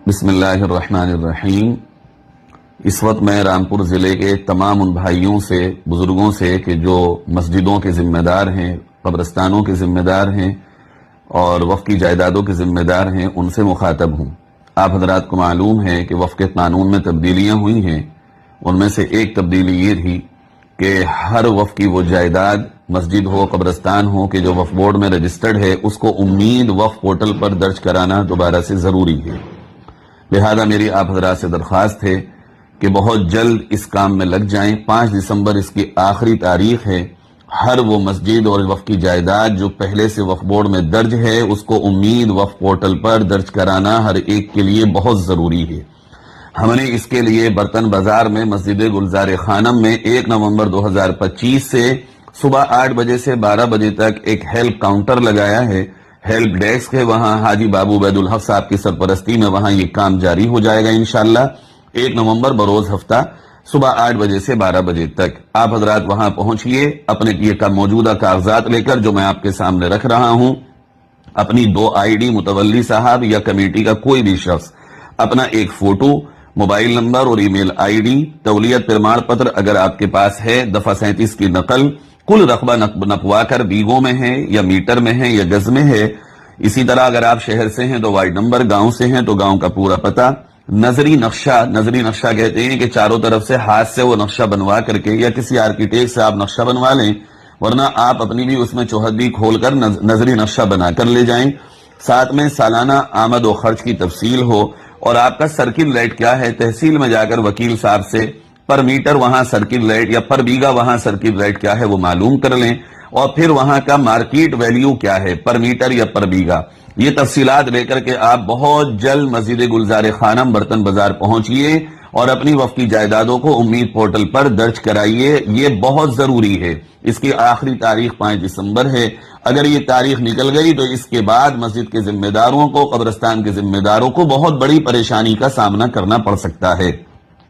بسم اللہ الرحمن الرحیم۔ اس وقت میں رامپور ضلع کے تمام ان بھائیوں سے، بزرگوں سے کہ جو مسجدوں کے ذمہ دار ہیں، قبرستانوں کے ذمہ دار ہیں اور وقف کی جائیدادوں کے ذمہ دار ہیں، ان سے مخاطب ہوں۔ آپ حضرات کو معلوم ہے کہ وقف کے قانون میں تبدیلیاں ہوئی ہیں۔ ان میں سے ایک تبدیلی یہ تھی کہ ہر وقف کی وہ جائیداد، مسجد ہو، قبرستان ہو، کہ جو وقف بورڈ میں رجسٹرڈ ہے، اس کو امید وقف پورٹل پر درج کرانا دوبارہ سے ضروری ہے۔ لہذا میری آپ حضرات سے درخواست ہے کہ بہت جلد اس کام میں لگ جائیں۔ 5 دسمبر اس کی آخری تاریخ ہے۔ ہر وہ مسجد اور وقف کی جائیداد جو پہلے سے وقف بورڈ میں درج ہے، اس کو امید وقف پورٹل پر درج کرانا ہر ایک کے لیے بہت ضروری ہے۔ ہم نے اس کے لیے برتن بازار میں مسجد گلزار خانم میں 1 نومبر 2025 سے صبح 8 بجے سے 12 بجے تک ایک ہیلپ کاؤنٹر لگایا ہے۔ ہیلپ ڈیسک ہے، وہاں حاجی بابو عبید الحق صاحب کی سرپرستی میں وہاں یہ کام جاری ہو جائے گا انشاءاللہ۔ 1 نومبر بروز ہفتہ صبح 8 بجے سے 12 بجے تک آپ حضرات وہاں پہنچیے، اپنے یہ موجودہ کاغذات لے کر جو میں آپ کے سامنے رکھ رہا ہوں، اپنی 2 ID، متولی صاحب یا کمیٹی کا کوئی بھی شخص، اپنا ایک فوٹو، موبائل نمبر اور ای میل ID، تولیت پرمان پتر اگر آپ کے پاس ہے، دفعہ 37 کی نقل، کل رقبہ نپوا کر بیگوں میں ہے یا میٹر میں ہے یا گز میں ہے۔ اسی طرح اگر آپ شہر سے ہیں تو وارڈ نمبر، گاؤں سے ہیں تو گاؤں کا پورا پتہ، نظری نقشہ کہتے ہیں کہ چاروں طرف سے ہاتھ سے وہ نقشہ بنوا کر کے یا کسی آرکیٹیکٹ سے آپ نقشہ بنوا لیں، ورنہ آپ اپنی بھی اس میں چوہدی کھول کر نظری نقشہ بنا کر لے جائیں۔ ساتھ میں سالانہ آمد و خرچ کی تفصیل ہو، اور آپ کا سرکل ریٹ کیا ہے، تحصیل میں جا کر وکیل صاحب سے پر میٹر وہاں سرکل ریٹ یا پر بیگہ وہاں سرکل ریٹ کیا ہے وہ معلوم کر لیں، اور پھر وہاں کا مارکیٹ ویلیو کیا ہے پر میٹر یا پر بیگہ، یہ تفصیلات لے کر کے آپ بہت جلد مسجد گلزار خانم برتن بازار پہنچیے اور اپنی وقف کی جائیدادوں کو امید پورٹل پر درج کرائیے۔ یہ بہت ضروری ہے۔ اس کی آخری تاریخ 5 دسمبر ہے۔ اگر یہ تاریخ نکل گئی تو اس کے بعد مسجد کے ذمہ داروں کو، قبرستان کے ذمہ داروں کو بہت بڑی پریشانی کا سامنا کرنا پڑ سکتا ہے۔